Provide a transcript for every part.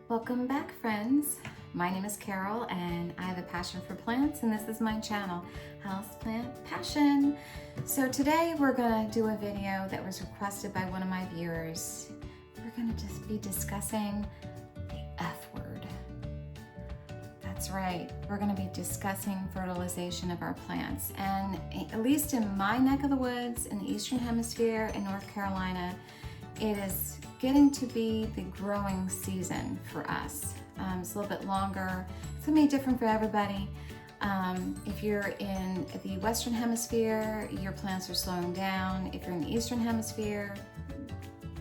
Welcome back, friends. My name is Carol and I have a passion for plants, and this is my channel, Houseplant Passion. So today we're gonna do a video that was requested by one of my viewers. We're gonna just be discussing the F word. That's right, we're gonna be discussing fertilization of our plants. And at least in my neck of the woods, in the Eastern Hemisphere in North Carolina, it is getting to be the growing season for us. It's a little bit longer. It's gonna be different for everybody. If you're in the Western Hemisphere, your plants are slowing down. If you're in the Eastern Hemisphere,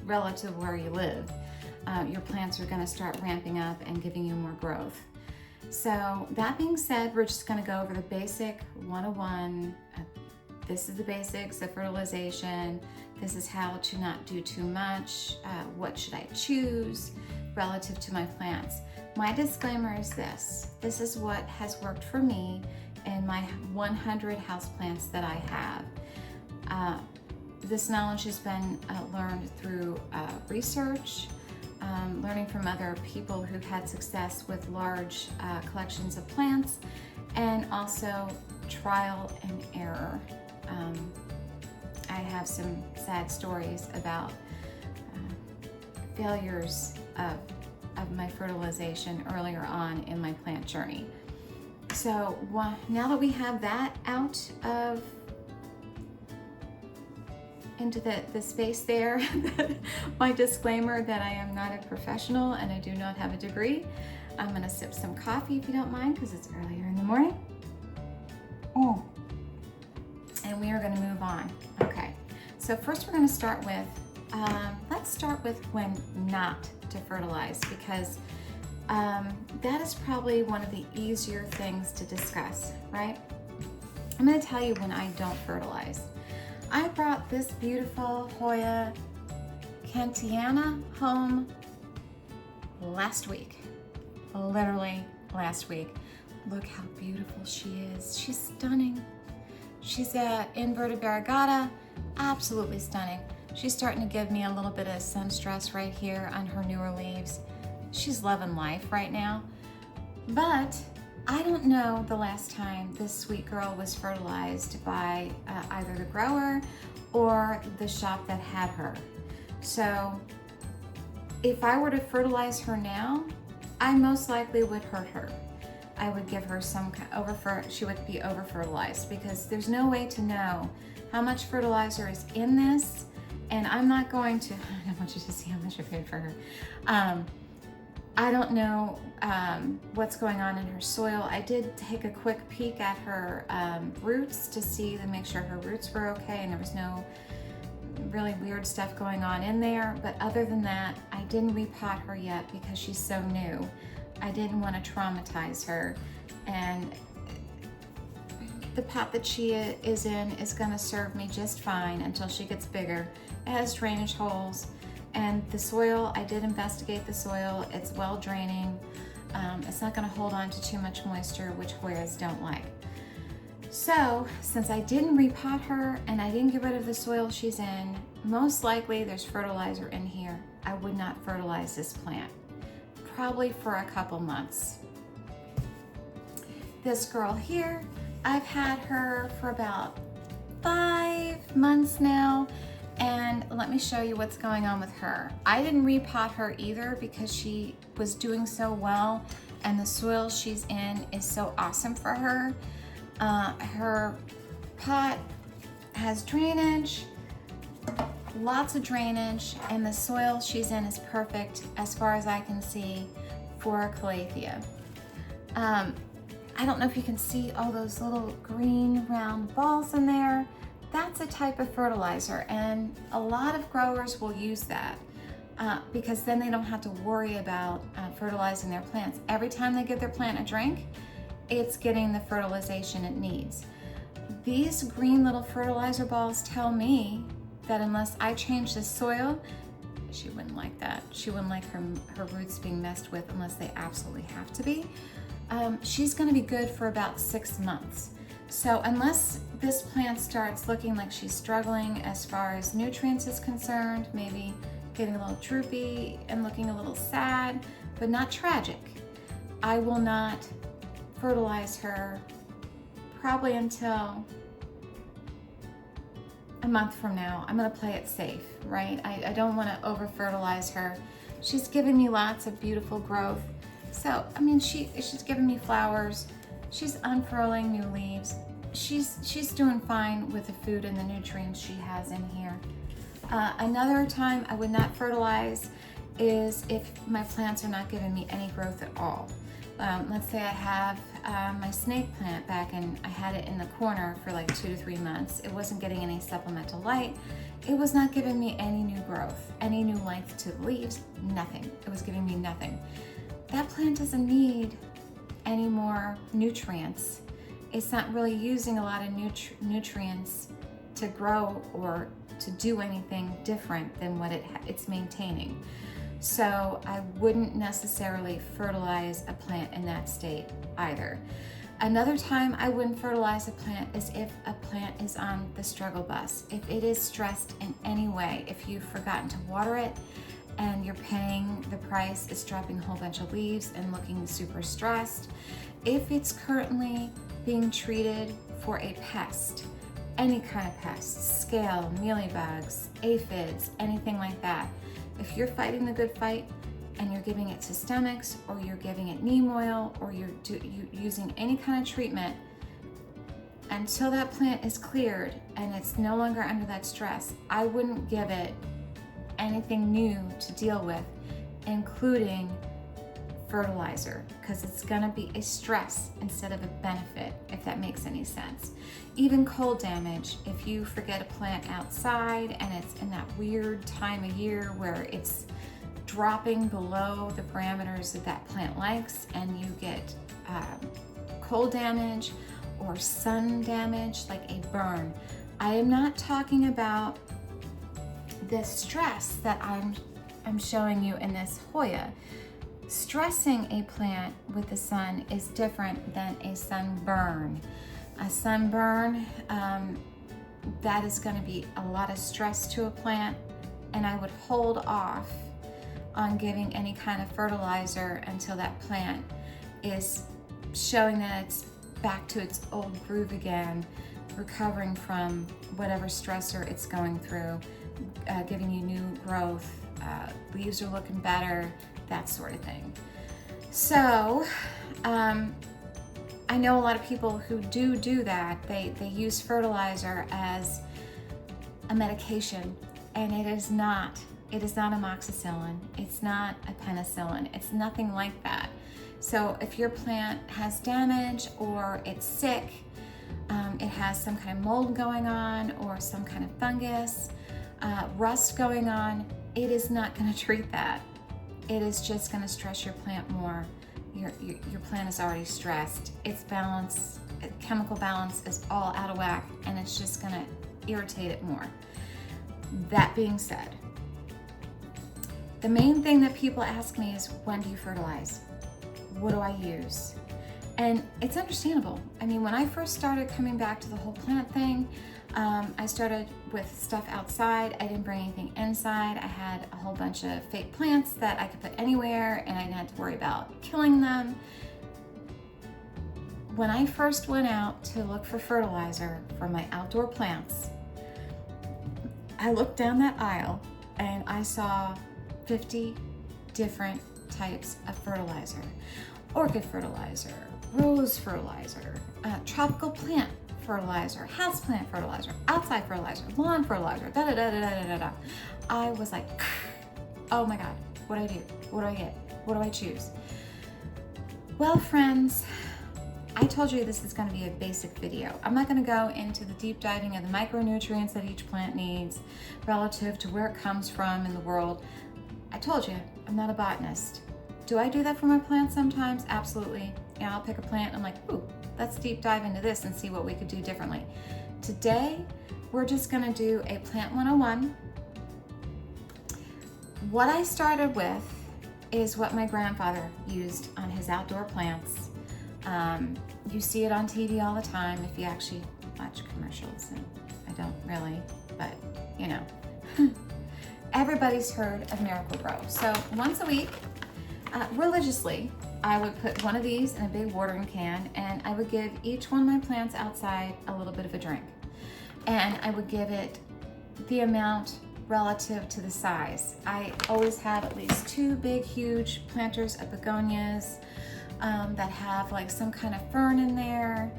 relative where you live, your plants are gonna start ramping up and giving you more growth. So that being said, we're just gonna go over the basic 101. This is the basics of fertilization. This is how to not do too much. What should I choose relative to my plants? My disclaimer is this. This is what has worked for me in my 100 houseplants that I have. This knowledge has been learned through research, learning from other people who've had success with large collections of plants, and also trial and error. I have some sad stories about failures of my fertilization earlier on in my plant journey. So now that we have that out of into the space there, my disclaimer that I am not a professional and I do not have a degree. I'm gonna sip some coffee if you don't mind, because it's earlier in the morning. And we are going to move on. Okay, so first we're going to start with, let's start with when not to fertilize, because that is probably one of the easier things to discuss, right? I'm going to tell you when I don't fertilize. I brought this beautiful Hoya Kentiana home last week, literally last week. Look how beautiful she is. She's stunning. She's a inverted variegata, absolutely stunning. She's starting to give me a little bit of sun stress right here on her newer leaves. She's loving life right now. But I don't know the last time this sweet girl was fertilized by either the grower or the shop that had her. So if I were to fertilize her now, I most likely would hurt her. I would give her some she would be over fertilized, because there's no way to know how much fertilizer is in this. And I'm not going to, I don't want you to see how much I paid for her. I don't know what's going on in her soil. I did take a quick peek at her roots to make sure her roots were okay and there was no really weird stuff going on in there. But other than that, I didn't repot her yet because she's so new. I didn't want to traumatize her, and the pot that she is in is going to serve me just fine until she gets bigger. It has drainage holes, and the soil, I did investigate the soil. It's well draining. It's not going to hold on to too much moisture, which Hoyas don't like. So since I didn't repot her and I didn't get rid of the soil she's in, most likely there's fertilizer in here. I would not fertilize this plant, probably for a couple months. This girl here, I've had her for about 5 months now, and let me show you what's going on with her. I didn't repot her either because she was doing so well, and the soil she's in is so awesome for her. Her pot has drainage, lots of drainage, and the soil she's in is perfect as far as I can see for calathea. I don't know if you can see all those little green round balls in there. That's a type of fertilizer, and a lot of growers will use that because then they don't have to worry about fertilizing their plants. Every time they give their plant a drink, it's getting the fertilization it needs. These green little fertilizer balls tell me that unless I change the soil, she wouldn't like that. She wouldn't like her roots being messed with unless they absolutely have to be. She's gonna be good for about 6 months. So unless this plant starts looking like she's struggling as far as nutrients is concerned, maybe getting a little droopy and looking a little sad, but not tragic, I will not fertilize her probably until a month from now. I'm gonna play it safe, right? I don't wanna over fertilize her. She's giving me lots of beautiful growth. So, I mean, she's giving me flowers. She's unfurling new leaves. She's doing fine with the food and the nutrients she has in here. Another time I would not fertilize is if my plants are not giving me any growth at all. Let's say I have my snake plant back and I had it in the corner for like 2 to 3 months. It wasn't getting any supplemental light. It was not giving me any new growth, any new length to the leaves, nothing. It was giving me nothing. That plant doesn't need any more nutrients. It's not really using a lot of nutrients to grow or to do anything different than what it's maintaining. So I wouldn't necessarily fertilize a plant in that state either. Another time I wouldn't fertilize a plant is if a plant is on the struggle bus. If it is stressed in any way, if you've forgotten to water it and you're paying the price, it's dropping a whole bunch of leaves and looking super stressed. If it's currently being treated for a pest, any kind of pest, scale, mealybugs, aphids, anything like that. If you're fighting the good fight and you're giving it systemics or you're giving it neem oil or you're using any kind of treatment, until that plant is cleared and it's no longer under that stress, I wouldn't give it anything new to deal with, including fertilizer, because it's gonna be a stress instead of a benefit, if that makes any sense. Even cold damage, if you forget a plant outside and it's in that weird time of year where it's dropping below the parameters that that plant likes and you get cold damage or sun damage, like a burn. I am not talking about the stress that I'm showing you in this Hoya. Stressing a plant with the sun is different than a sunburn. A sunburn, that is going to be a lot of stress to a plant, and I would hold off on giving any kind of fertilizer until that plant is showing that it's back to its old groove again, recovering from whatever stressor it's going through, giving you new growth, leaves are looking better, that sort of thing. So I know a lot of people who do that. They use fertilizer as a medication, and it is not amoxicillin, it's not a penicillin, it's nothing like that. So if your plant has damage or it's sick, it has some kind of mold going on or some kind of fungus, rust going on, it is not going to treat that. It is just going to stress your plant more. Your plant is already stressed. Its balance, chemical balance is all out of whack, and it's just going to irritate it more. That being said, the main thing that people ask me is, when do you fertilize? What do I use? And it's understandable. I mean, when I first started coming back to the whole plant thing, I started with stuff outside. I didn't bring anything inside. I had a whole bunch of fake plants that I could put anywhere and I didn't have to worry about killing them. When I first went out to look for fertilizer for my outdoor plants, I looked down that aisle and I saw 50 different types of fertilizer. Orchid fertilizer, rose fertilizer, tropical plant fertilizer, houseplant fertilizer, outside fertilizer, lawn fertilizer, da da da da da da da. I was like, oh my God, what do I do? What do I get? What do I choose? Well, friends, I told you this is going to be a basic video. I'm not going to go into the deep diving of the micronutrients that each plant needs relative to where it comes from in the world. I told you, I'm not a botanist. Do I do that for my plants sometimes? Absolutely. Yeah, I'll pick a plant and I'm like, ooh, let's deep dive into this and see what we could do differently. Today, we're just gonna do a Plant 101. What I started with is what my grandfather used on his outdoor plants. You see it on TV all the time if you actually watch commercials, and I don't really, but you know. everybody's heard of Miracle-Gro. So once a week, religiously, I would put one of these in a big watering can, and I would give each one of my plants outside a little bit of a drink. And I would give it the amount relative to the size. I always have at least 2 big, huge planters of begonias that have like some kind of fern in there,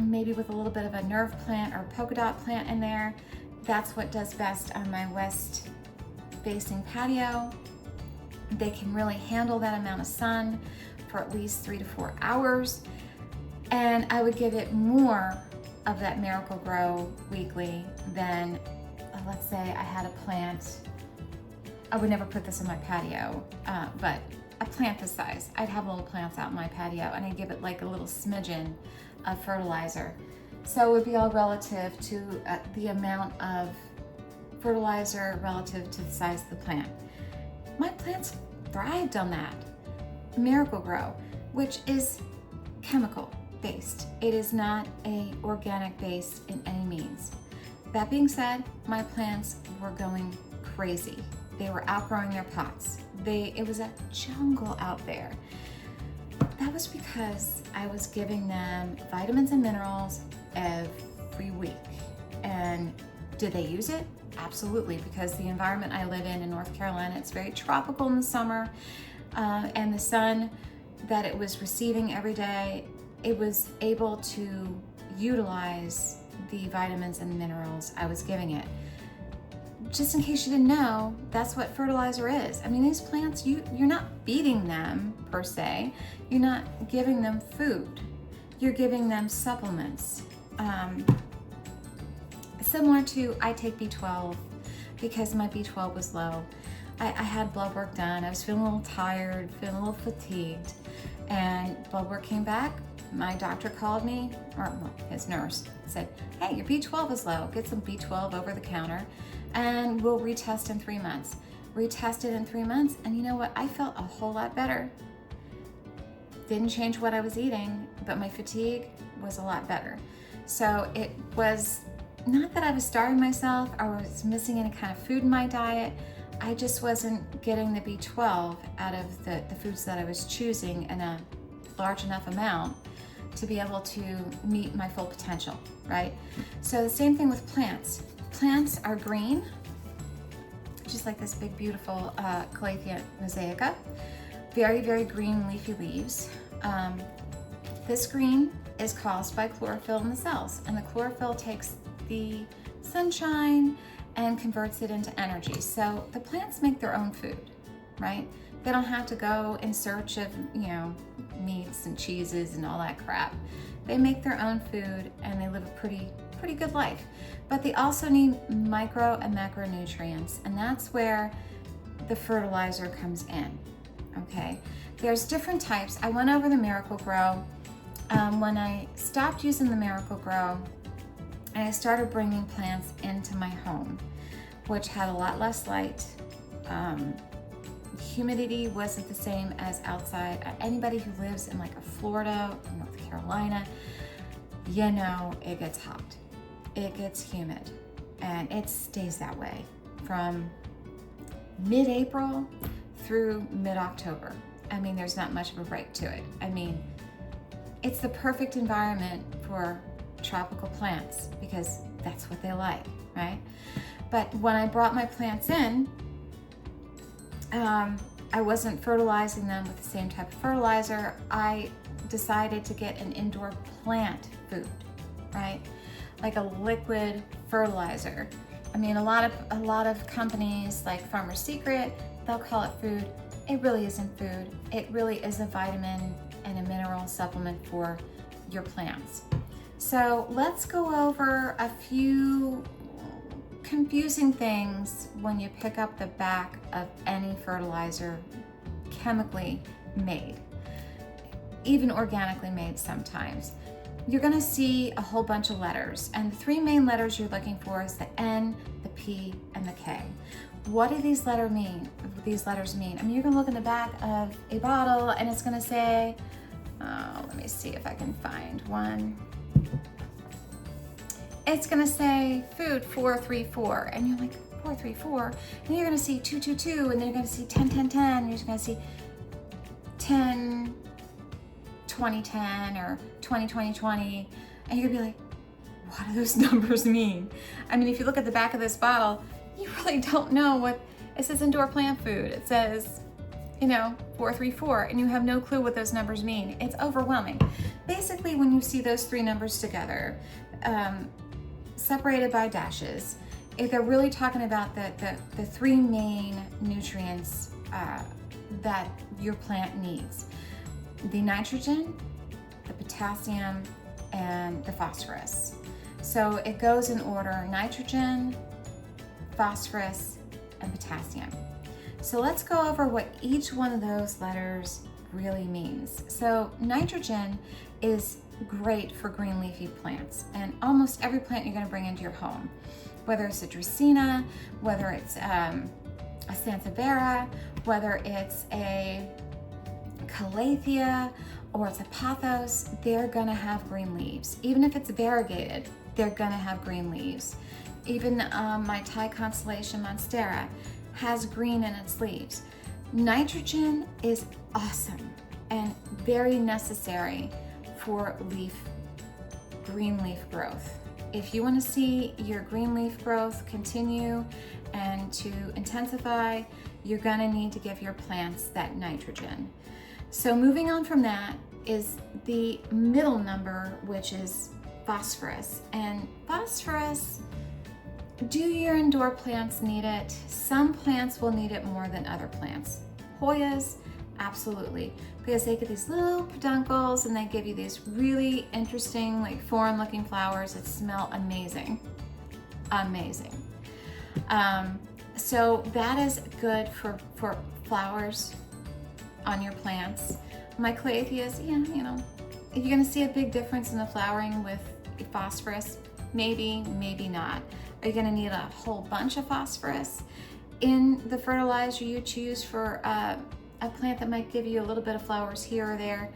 maybe with a little bit of a nerve plant or polka dot plant in there. That's what does best on my west facing patio. They can really handle that amount of sun for at least 3 to 4 hours. And I would give it more of that Miracle-Gro weekly than, let's say I had a plant, I would never put this in my patio, but a plant this size. I'd have little plants out in my patio, and I'd give it like a little smidgen of fertilizer. So it would be all relative to the amount of fertilizer relative to the size of the plant. My plants thrived on that Miracle-Gro, which is chemical based. It is not a organic based in any means. That being said, my plants were going crazy. They were outgrowing their pots. It was a jungle out there. That was because I was giving them vitamins and minerals every week. And did they use it? Absolutely, because the environment I live in North Carolina, it's very tropical in the summer, and the sun that it was receiving every day, it was able to utilize the vitamins and minerals I was giving it. Just in case you didn't know, that's what fertilizer is. I mean, these plants, you're not feeding them per se. You're not giving them food. You're giving them supplements. Similar to, I take B12 because my B12 was low. I had blood work done. I was feeling a little tired, feeling a little fatigued, and blood work came back. My doctor called me, or his nurse said, hey, your B12 is low. Get some B12 over the counter and we'll retest in 3 months. Retested in 3 months, and you know what? I felt a whole lot better. Didn't change what I was eating, but my fatigue was a lot better. So it was not that I was starving myself or was missing any kind of food in my diet. I just wasn't getting the B12 out of the foods that I was choosing in a large enough amount to be able to meet my full potential, right? So the same thing with plants. Plants are green, just like this big, beautiful Calathea mosaica. Very, very green leafy leaves. This green is caused by chlorophyll in the cells, and the chlorophyll takes the sunshine and converts it into energy. So the plants make their own food, right? They don't have to go in search of, meats and cheeses and all that crap. They make their own food and they live a pretty good life. But they also need micro and macronutrients, and that's where the fertilizer comes in, okay? There's different types. I went over the Miracle-Gro. When I stopped using the Miracle-Gro, and I started bringing plants into my home, which had a lot less light. Humidity wasn't the same as outside. Anybody who lives in like a Florida, North Carolina, it gets hot. It gets humid, and it stays that way from mid-April through mid-October. I mean, there's not much of a break to it. I mean, it's the perfect environment for tropical plants because that's what they like, right? But when I brought my plants in, I wasn't fertilizing them with the same type of fertilizer. I decided to get an indoor plant food, right? Like a liquid fertilizer. I mean, a lot of companies like Farmer's Secret, they'll call it food. It really isn't food. It really is a vitamin and a mineral supplement for your plants. So let's go over a few confusing things when you pick up the back of any fertilizer chemically made, even organically made sometimes. You're gonna see a whole bunch of letters, and the 3 main letters you're looking for is the N, the P, and the K. What do these letters mean? I mean, you're gonna look in the back of a bottle and it's gonna say, let me see if I can find one. It's gonna say food 434, and you're like, 4, 3, 4, and you're gonna see 2, 2, 2, and then you're gonna see 10, 10, 10, and you're just gonna see 10, 20, 10, or 20, 20, 20, and you're gonna be like, what do those numbers mean? I mean, if you look at the back of this bottle, you really don't know what, it says indoor plant food. It says, 434, and you have no clue what those numbers mean. It's overwhelming. Basically, when you see those three numbers together, separated by dashes, if they're really talking about the three main nutrients that your plant needs: the nitrogen, the potassium, and the phosphorus. So it goes in order: nitrogen, phosphorus, and potassium. So let's go over what each one of those letters really means. So nitrogen is great for green leafy plants, and almost every plant you're going to bring into your home, whether it's a Dracaena, whether it's a Sansevieria, whether it's a Calathea, or it's a Pothos, they're going to have green leaves. Even if it's variegated, they're going to have green leaves. Even my Thai constellation Monstera has green in its leaves. Nitrogen is awesome and very necessary for green leaf growth. If you want to see your green leaf growth continue and to intensify, you're going to need to give your plants that nitrogen. So moving on from that is the middle number, which is phosphorus. And phosphorus, do your indoor plants need it? Some plants will need it more than other plants. Hoyas, absolutely, because they get these little peduncles and they give you these really interesting, like foreign looking flowers that smell amazing. Amazing. So that is good for flowers on your plants. My Calatheas, if you're gonna see a big difference in the flowering with phosphorus, maybe, maybe not. Are you gonna need a whole bunch of phosphorus in the fertilizer you choose for a plant that might give you a little bit of flowers here or there?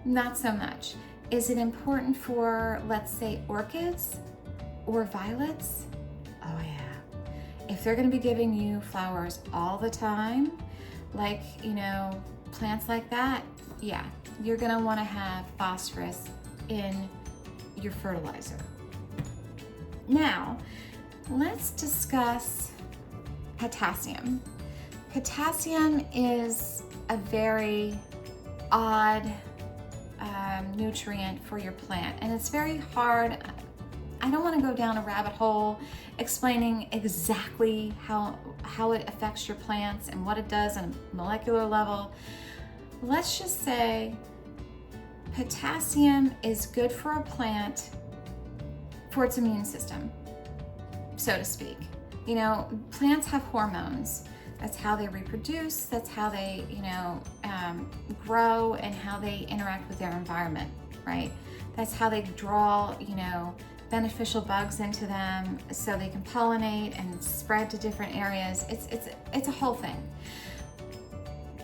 Not so much. Is it important for, let's say, orchids or violets? Oh yeah. If they're gonna be giving you flowers all the time, like, plants like that, yeah, you're gonna wanna have phosphorus in your fertilizer. Now, let's discuss potassium. Potassium is a very odd nutrient for your plant, and it's very hard. I don't want to go down a rabbit hole explaining exactly how it affects your plants and what it does on a molecular level. Let's just say potassium is good for a plant for its immune system, so to speak. Plants have hormones. That's how they reproduce. That's how they, grow and how they interact with their environment, right? That's how they draw, beneficial bugs into them so they can pollinate and spread to different areas. It's a whole thing.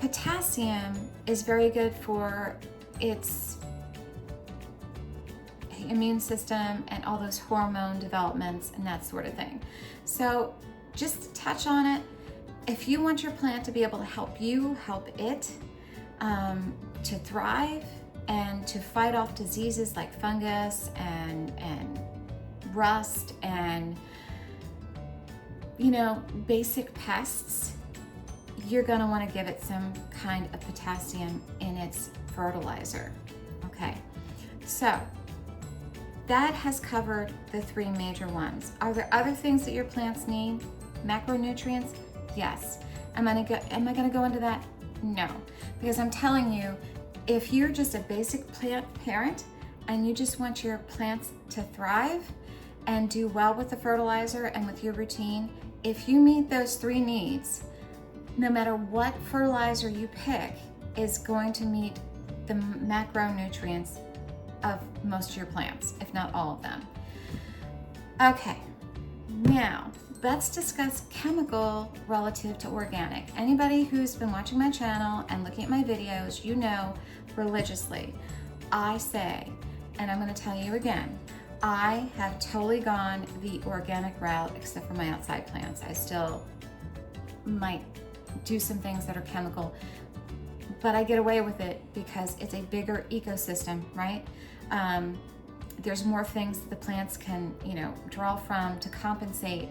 Potassium is very good for its immune system and all those hormone developments and that sort of thing. So just to touch on it, if you want your plant to be able to help you help it to thrive and to fight off diseases like fungus and rust and basic pests, you're going to want to give it some kind of potassium in its fertilizer. Okay, so that has covered the three major ones. Are there other things that your plants need? Macronutrients? Yes. Am I gonna go into that? No, because I'm telling you, if you're just a basic plant parent and you just want your plants to thrive and do well with the fertilizer and with your routine, if you meet those three needs, no matter what fertilizer you pick is going to meet the macronutrients of most of your plants, if not all of them. Okay, now let's discuss chemical relative to organic. Anybody who's been watching my channel and looking at my videos, religiously, I say, and I'm going to tell you again, I have totally gone the organic route, except for my outside plants. I still might do some things that are chemical, but I get away with it because it's a bigger ecosystem, right? There's more things that the plants can, draw from to compensate,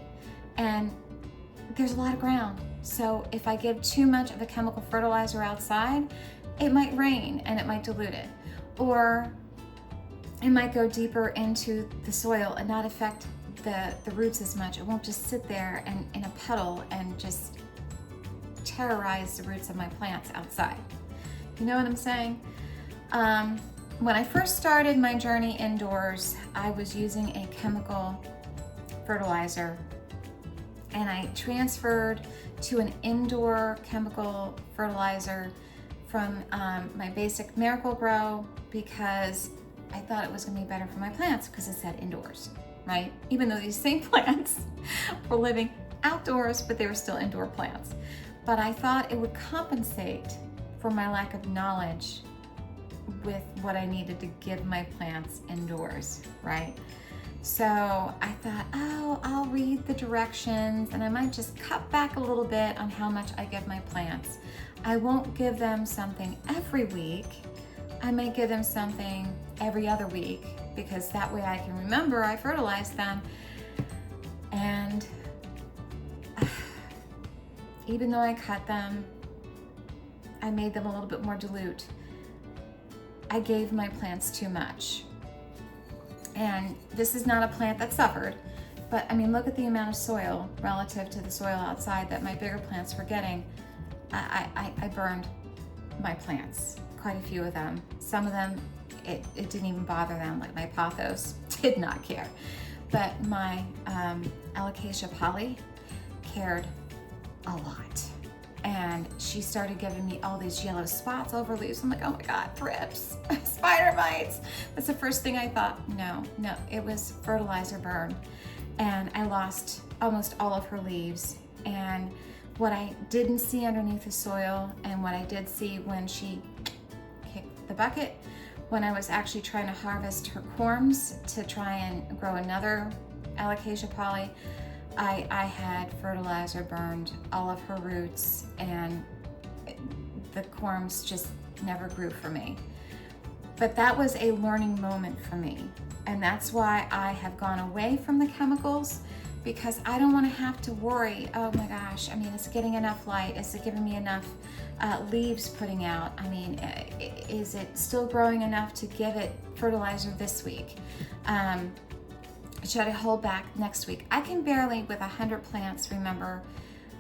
and there's a lot of ground. So if I give too much of a chemical fertilizer outside, it might rain and it might dilute it, or it might go deeper into the soil and not affect the roots as much. It won't just sit there and in a puddle and just terrorize the roots of my plants outside. You know what I'm saying? When I first started my journey indoors, I was using a chemical fertilizer, and I transferred to an indoor chemical fertilizer from my basic Miracle-Gro because I thought it was gonna be better for my plants because it said indoors, right? Even though these same plants were living outdoors, but they were still indoor plants. But I thought it would compensate for my lack of knowledge with what I needed to give my plants indoors, right? So I thought, oh, I'll read the directions and I might just cut back a little bit on how much I give my plants. I won't give them something every week. I might give them something every other week because that way I can remember I fertilized them. And even though I cut them, I made them a little bit more dilute. I gave my plants too much. And this is not a plant that suffered, but I mean, look at the amount of soil relative to the soil outside that my bigger plants were getting. I burned my plants, quite a few of them. Some of them, it didn't even bother them, like my pothos did not care. But my alocasia poly cared a lot. And she started giving me all these yellow spots over leaves. I'm like, oh my God, thrips, spider mites. That's the first thing I thought. No, it was fertilizer burn. And I lost almost all of her leaves. And what I didn't see underneath the soil, and what I did see when she kicked the bucket, when I was actually trying to harvest her corms to try and grow another alocasia poly, I had fertilizer burned all of her roots, and the corms just never grew for me. But that was a learning moment for me. And that's why I have gone away from the chemicals, because I don't want to have to worry, oh my gosh, I mean, is it getting enough light? Is it giving me enough leaves putting out? I mean, is it still growing enough to give it fertilizer this week? Should I hold back next week? I can barely, with 100 plants, remember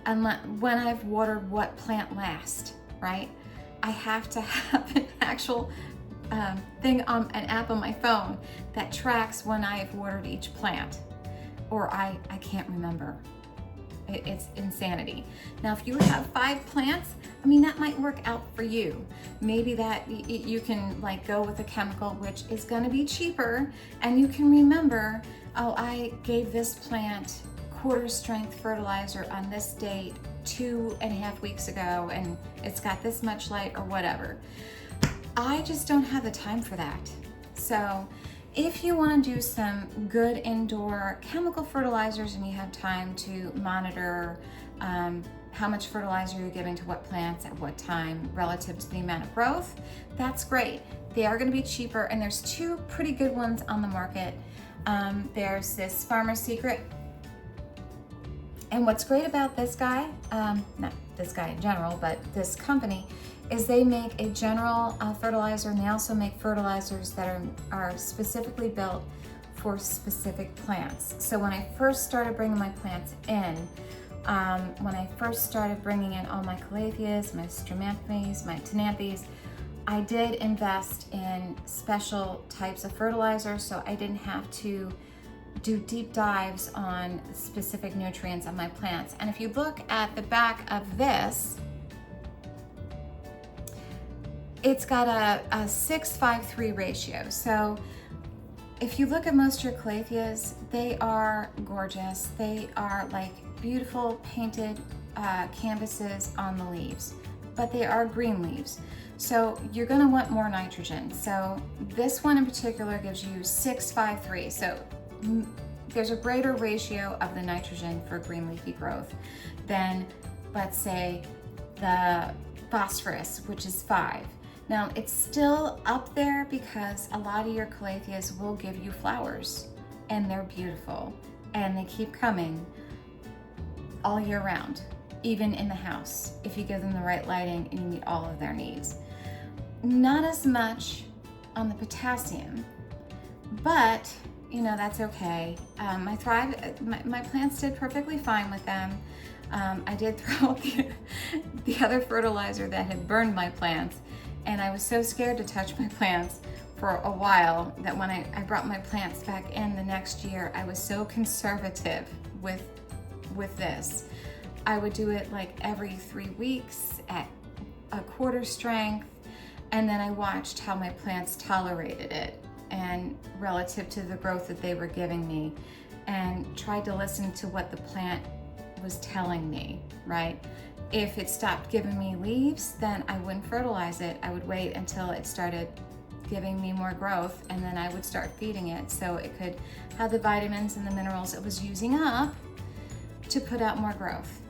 when I've watered what plant last, right? I have to have an actual thing on an app on my phone that tracks when I have watered each plant, or I can't remember. It's insanity. Now, if you have 5 plants, I mean, that might work out for you. Maybe that you can like go with a chemical, which is gonna be cheaper, and you can remember, oh, I gave this plant quarter strength fertilizer on this date 2.5 weeks ago, and it's got this much light or whatever. I just don't have the time for that. So if you want to do some good indoor chemical fertilizers and you have time to monitor how much fertilizer you're giving to what plants at what time relative to the amount of growth, that's great. They are going to be cheaper, and there's 2 pretty good ones on the market. There's this Farmer's Secret, and what's great about this guy, not this guy in general, but this company, is they make a general fertilizer, and they also make fertilizers that are specifically built for specific plants. So when I first started bringing my plants in, when I first started bringing in all my calatheas, my stromathes, my tenanthes, I did invest in special types of fertilizer, so I didn't have to do deep dives on specific nutrients on my plants. And if you look at the back of this, it's got a 6:5:3 ratio. So if you look at most of your calatheas, they are gorgeous. They are like beautiful painted canvases on the leaves. but they are green leaves. So you're gonna want more nitrogen. So this one in particular gives you 6-5-3. So there's a greater ratio of the nitrogen for green leafy growth than, let's say, the phosphorus, which is 5. Now it's still up there because a lot of your calatheas will give you flowers and they're beautiful and they keep coming all year round, even in the house, if you give them the right lighting and you meet all of their needs. Not as much on the potassium, but you know, that's okay. My plants did perfectly fine with them. I did throw the other fertilizer that had burned my plants, and I was so scared to touch my plants for a while that when I brought my plants back in the next year, I was so conservative with this. I would do it like every 3 weeks at a quarter strength, and then I watched how my plants tolerated it and relative to the growth that they were giving me, and tried to listen to what the plant was telling me, right? If it stopped giving me leaves, then I wouldn't fertilize it. I would wait until it started giving me more growth, and then I would start feeding it so it could have the vitamins and the minerals it was using up to put out more growth.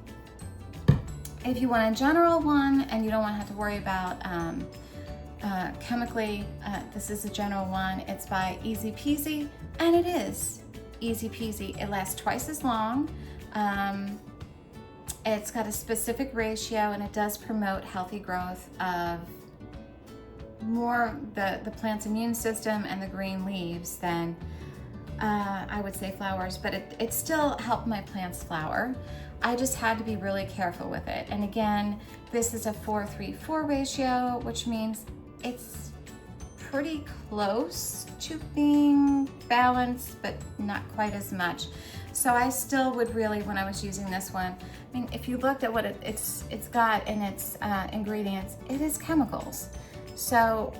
If you want a general one and you don't want to have to worry about chemically, this is a general one. It's by Easy Peasy, and it is easy peasy. It lasts twice as long. It's got a specific ratio, and it does promote healthy growth of more the plant's immune system and the green leaves than I would say flowers, but it still helped my plants flower. I just had to be really careful with it. And again, this is a 4-3-4 ratio, which means it's pretty close to being balanced, but not quite as much. So I still would really, when I was using this one, I mean, if you looked at what it's got in its ingredients, it is chemicals. So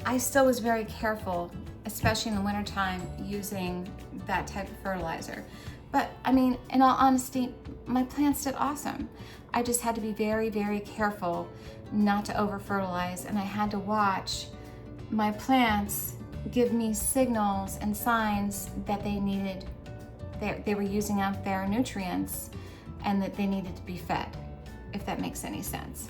I still was very careful, especially in the wintertime, using that type of fertilizer. But I mean, in all honesty, my plants did awesome. I just had to be very, very careful not to over fertilize, and I had to watch my plants give me signals and signs that they needed, they were using up their nutrients and that they needed to be fed, if that makes any sense.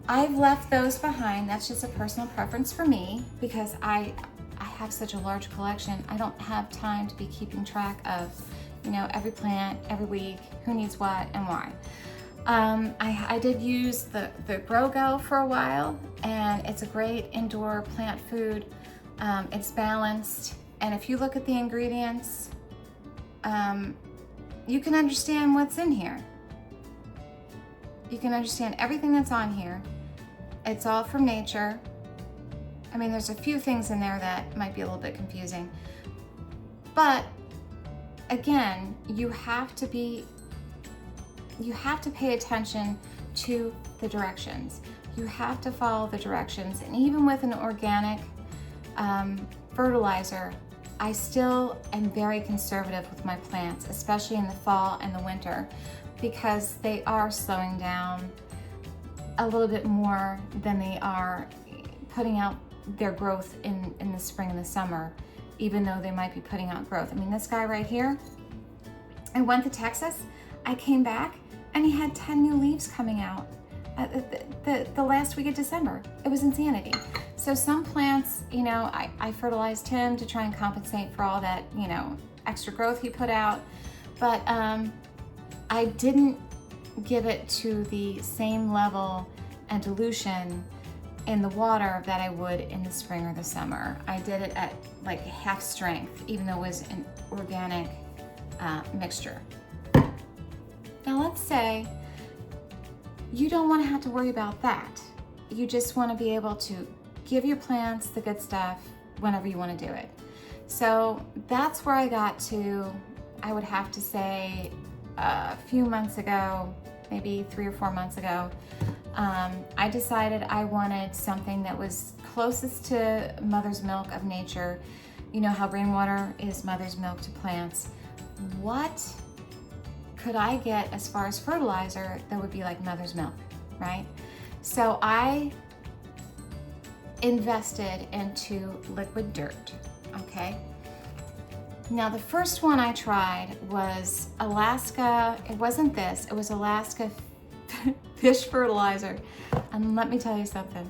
I've left those behind. That's just a personal preference for me because I have such a large collection. I don't have time to be keeping track of, you know, every plant, every week, who needs what and why. I did use the Grow Go for a while, and it's a great indoor plant food. It's balanced, and if you look at the ingredients, you can understand what's in here. You can understand everything that's on here. It's all from nature. I mean, there's a few things in there that might be a little bit confusing, but again, you have to pay attention to the directions. You have to follow the directions. And even with an organic fertilizer, I still am very conservative with my plants, especially in the fall and the winter, because they are slowing down a little bit more than they are putting out their growth in the spring and the summer, even though they might be putting out growth. I mean, this guy right here, I went to Texas, I came back, and he had 10 new leaves coming out the last week of December. It was insanity. So some plants, you know, I fertilized him to try and compensate for all that, you know, extra growth he put out, but I didn't give it to the same level and dilution in the water that I would in the spring or the summer. I did it at like half strength, even though it was an organic mixture. Now let's say you don't want to have to worry about that. You just want to be able to give your plants the good stuff whenever you want to do it. So that's where I got to, I would have to say a few months ago, maybe 3 or 4 months ago. I decided I wanted something that was closest to mother's milk of nature. You know how rainwater is mother's milk to plants. What could I get as far as fertilizer that would be like mother's milk, right? So I invested into liquid dirt, okay? Now the first one I tried was Alaska, it wasn't this, it was Alaska fish fertilizer. And let me tell you something.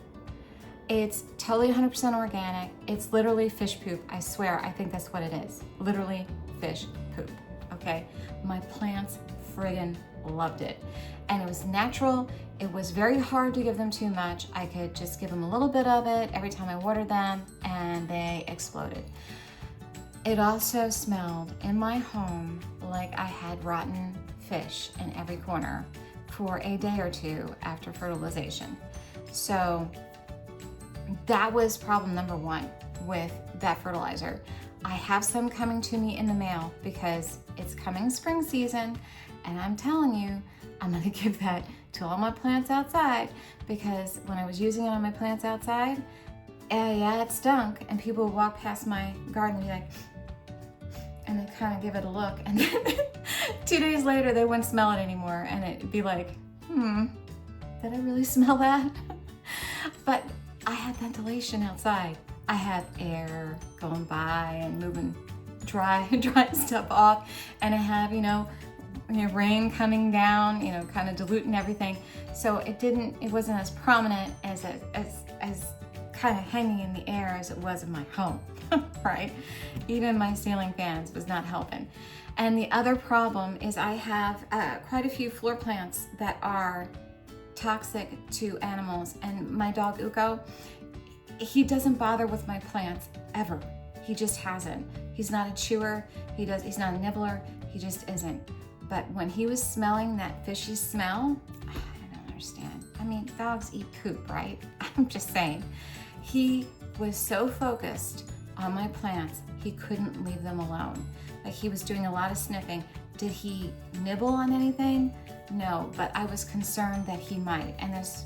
It's totally 100% organic. It's literally fish poop. I swear, I think that's what it is. Literally fish poop, okay? My plants friggin' loved it. And it was natural. It was very hard to give them too much. I could just give them a little bit of it every time I watered them and they exploded. It also smelled in my home like I had rotten fish in every corner for a day or two after fertilization. So that was problem number one with that fertilizer. I have some coming to me in the mail because it's coming spring season, and I'm telling you, I'm gonna give that to all my plants outside, because when I was using it on my plants outside, yeah, it stunk, and people would walk past my garden and be like, and they kind of give it a look, and then 2 days later they wouldn't smell it anymore, and it'd be like, did I really smell that? But I had ventilation outside. I had air going by and moving dry stuff off, and I have, rain coming down, kind of diluting everything. So it wasn't as prominent as kind of hanging in the air as it was in my home, right? Even my ceiling fans was not helping. And the other problem is I have quite a few floor plants that are toxic to animals, and my dog Uko, he doesn't bother with my plants ever. He just hasn't. He's not a chewer. He's not a nibbler. He just isn't. But when he was smelling that fishy smell, I don't understand. I mean, dogs eat poop, right? I'm just saying. He was so focused on my plants, he couldn't leave them alone. Like, he was doing a lot of sniffing. Did he nibble on anything? No, but I was concerned that he might. And there's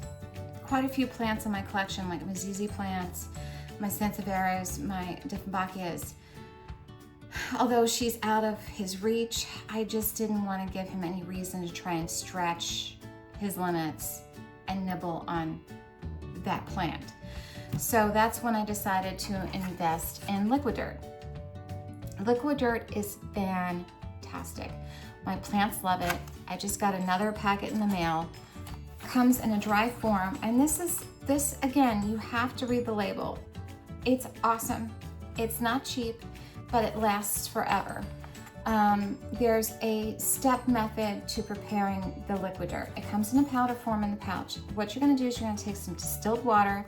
quite a few plants in my collection, like my ZZ plants, my Sansevieras, my Dieffenbachias. Although she's out of his reach, I just didn't want to give him any reason to try and stretch his limits and nibble on that plant. So that's when I decided to invest in liquid dirt. Liquid dirt is fantastic. My plants love it. I just got another packet in the mail. Comes in a dry form, and this again, you have to read the label. It's awesome. It's not cheap, but it lasts forever. There's a step method to preparing the liquid dirt. It comes in a powder form in the pouch. What you're gonna do is you're gonna take some distilled water,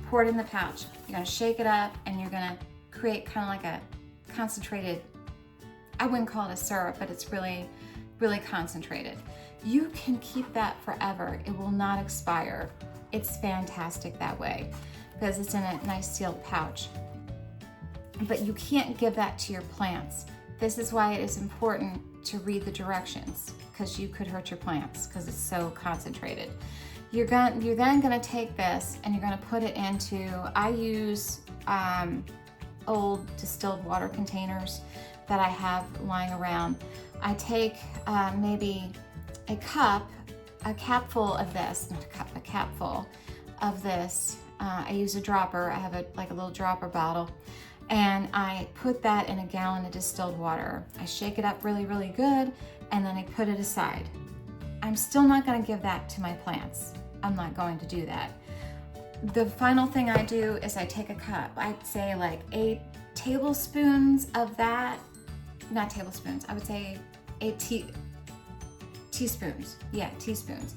pour it in the pouch. You're gonna shake it up, and you're gonna create kind of like a concentrated, I wouldn't call it a syrup, but it's really, really concentrated. You can keep that forever. It will not expire. It's fantastic that way because it's in a nice sealed pouch. But you can't give that to your plants. This is why it is important to read the directions, because you could hurt your plants because it's so concentrated. You're then gonna take this and you're gonna put it into, I use old distilled water containers that I have lying around. I take maybe a capful of this, not a cup, a capful of this. I use a dropper. I have a little dropper bottle, and I put that in a gallon of distilled water. I shake it up really, really good, and then I put it aside. I'm still not gonna give that to my plants. I'm not going to do that. The final thing I do is I take a cup. I'd say like 8 tablespoons of that, not tablespoons, I would say 8 teaspoons. Yeah, teaspoons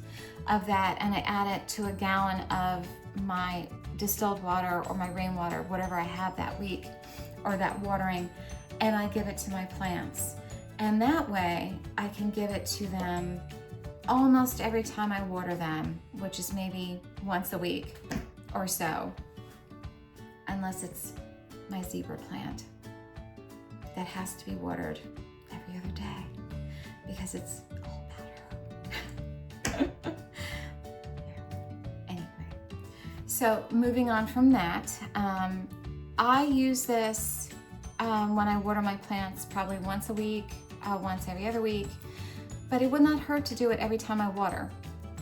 of that, and I add it to a gallon of my distilled water or my rainwater, whatever I have that week, or that watering, and I give it to my plants. And that way I can give it to them almost every time I water them, which is maybe once a week or so, unless it's my zebra plant that has to be watered every other day because it's all powder. Anyway, so moving on from that, I use this when I water my plants probably once a week, once every other week. but it would not hurt to do it every time I water.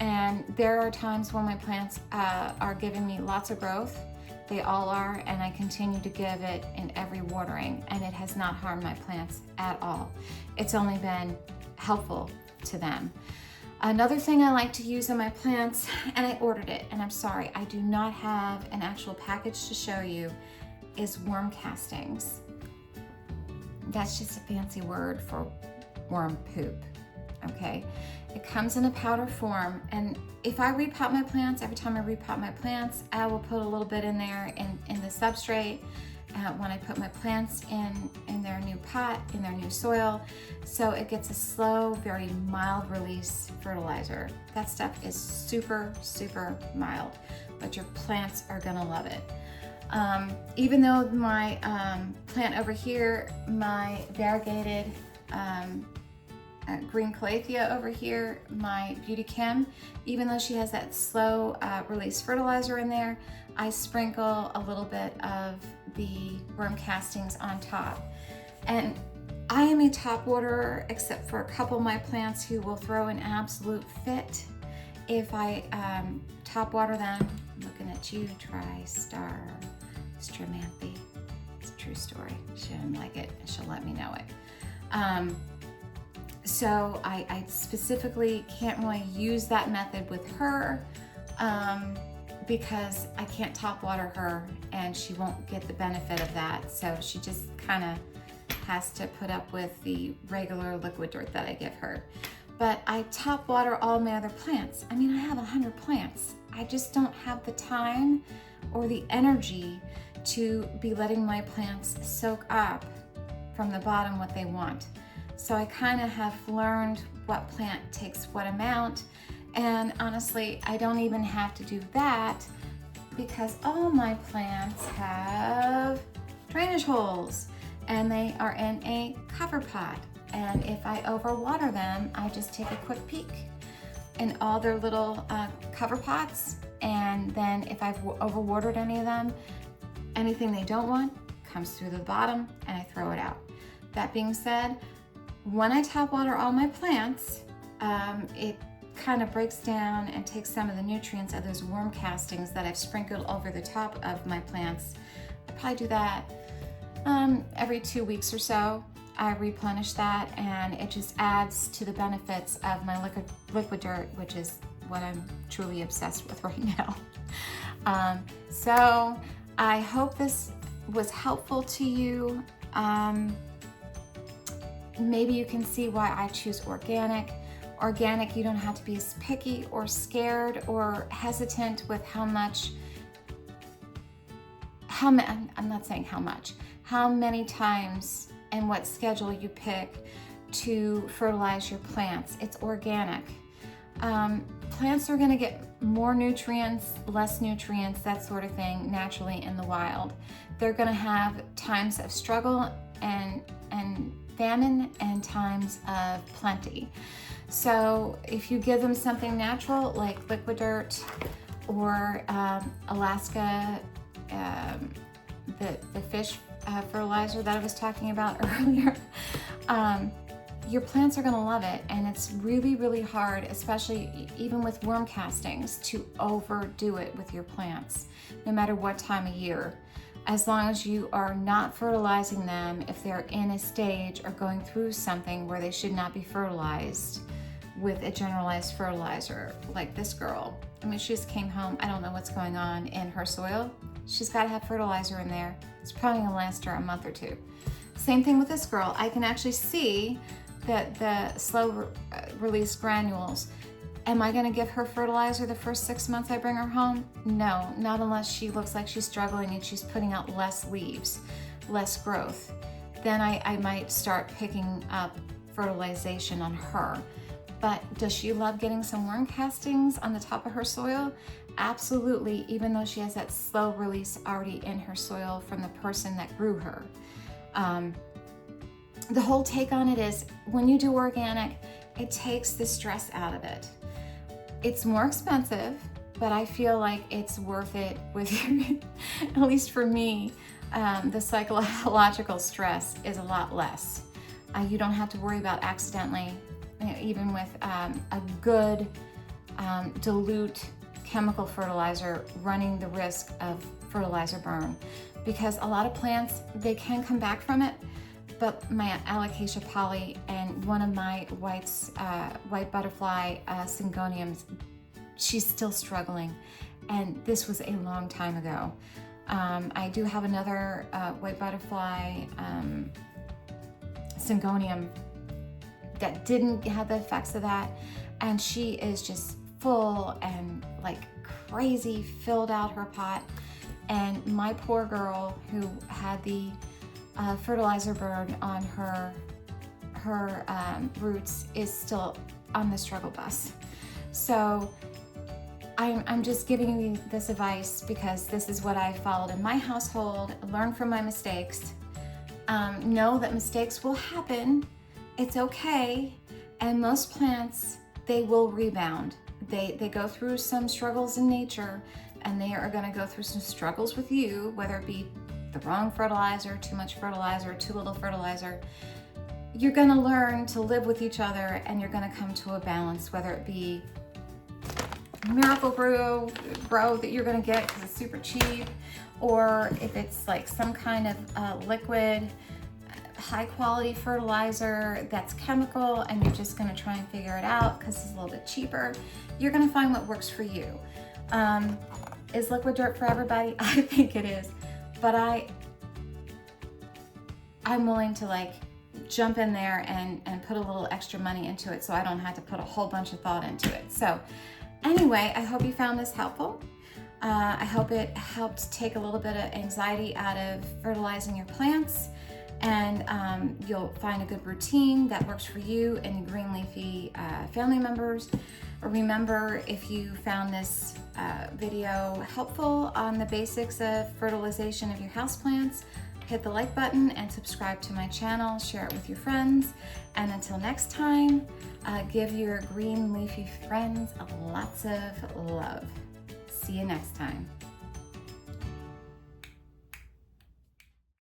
And there are times when my plants are giving me lots of growth. They all are, and I continue to give it in every watering, and it has not harmed my plants at all. It's only been helpful to them. Another thing I like to use on my plants, and I ordered it, and I'm sorry, I do not have an actual package to show you, is worm castings. That's just a fancy word for worm poop, okay? It comes in a powder form, and if I repot my plants, every time I repot my plants, I will put a little bit in there in the substrate when I put my plants in their new pot, in their new soil, so it gets a slow, very mild release fertilizer. That stuff is super, super mild, but your plants are gonna love it. Even though my plant over here, my variegated green calathea over here, my Beauty Chem, even though she has that slow release fertilizer in there, I sprinkle a little bit of the worm castings on top. And I am a top waterer, except for a couple of my plants who will throw an absolute fit if I top water them. I'm looking at you, TriStar Stramanthe. It's a true story. She didn't like it, and she'll let me know it. So I specifically can't really use that method with her because I can't top water her and she won't get the benefit of that. So she just kind of has to put up with the regular liquid dirt that I give her. But I top water all my other plants. I mean, I have 100 plants. I just don't have the time or the energy to be letting my plants soak up from the bottom what they want. So I kind of have learned what plant takes what amount, and honestly, I don't even have to do that because all my plants have drainage holes and they are in a cover pot. And if I overwater them, I just take a quick peek in all their little cover pots, and then if I've overwatered any of them, anything they don't want comes through the bottom and I throw it out. That being said, when I top water all my plants, it kind of breaks down and takes some of the nutrients of those worm castings that I've sprinkled over the top of my plants. I probably do that every 2 weeks or so. I replenish that, and it just adds to the benefits of my liquid dirt, which is what I'm truly obsessed with right now. So I hope this was helpful to you. Maybe you can see why I choose organic. Organic, you don't have to be as picky or scared or hesitant with how many times and what schedule you pick to fertilize your plants. It's organic. Plants are gonna get more nutrients, less nutrients, that sort of thing, naturally in the wild. They're gonna have times of struggle and famine and times of plenty. So if you give them something natural like liquid dirt or Alaska, the fish fertilizer that I was talking about earlier, your plants are gonna love it. And it's really, really hard, especially even with worm castings, to overdo it with your plants, no matter what time of year. As long as you are not fertilizing them if they're in a stage or going through something where they should not be fertilized with a generalized fertilizer, like this girl. I mean, she just came home. I don't know what's going on in her soil. She's got to have fertilizer in there. It's probably gonna last her a month or two. Same thing with this girl. I can actually see that the slow release granules. Am I gonna give her fertilizer the first 6 months I bring her home? No, not unless she looks like she's struggling and she's putting out less leaves, less growth. Then I might start picking up fertilization on her. But does she love getting some worm castings on the top of her soil? Absolutely, even though she has that slow release already in her soil from the person that grew her. The whole take on it is, when you do organic, it takes the stress out of it. It's more expensive, but I feel like it's worth it with your, at least for me, the psychological stress is a lot less. You don't have to worry about accidentally even with a good dilute chemical fertilizer, running the risk of fertilizer burn, because a lot of plants, they can come back from it. But my Alocasia poly and one of my white butterfly syngoniums, she's still struggling, and this was a long time ago. I do have another white butterfly syngonium that didn't have the effects of that, and she is just full and like crazy, filled out her pot. And my poor girl who had the fertilizer burn on her roots is still on the struggle bus. So I'm just giving you this advice because this is what I followed in my household. Learn from my mistakes. Know that mistakes will happen. It's okay. And most plants, they will rebound. They go through some struggles in nature, and they are going to go through some struggles with you, whether it be the wrong fertilizer, too much fertilizer, too little fertilizer. You're going to learn to live with each other, and you're going to come to a balance, whether it be Miracle Grow that you're going to get because it's super cheap, or if it's like some kind of liquid, high quality fertilizer that's chemical, and you're just going to try and figure it out because it's a little bit cheaper. You're going to find what works for you. Is liquid dirt for everybody? I think it is, but I'm willing to like jump in there and put a little extra money into it, so I don't have to put a whole bunch of thought into it. So anyway, I hope you found this helpful. I hope it helped take a little bit of anxiety out of fertilizing your plants, and you'll find a good routine that works for you and your green leafy family members. Remember, if you found this video helpful on the basics of fertilization of your houseplants, hit the like button and subscribe to my channel, share it with your friends, and until next time, give your green leafy friends lots of love. See you next time.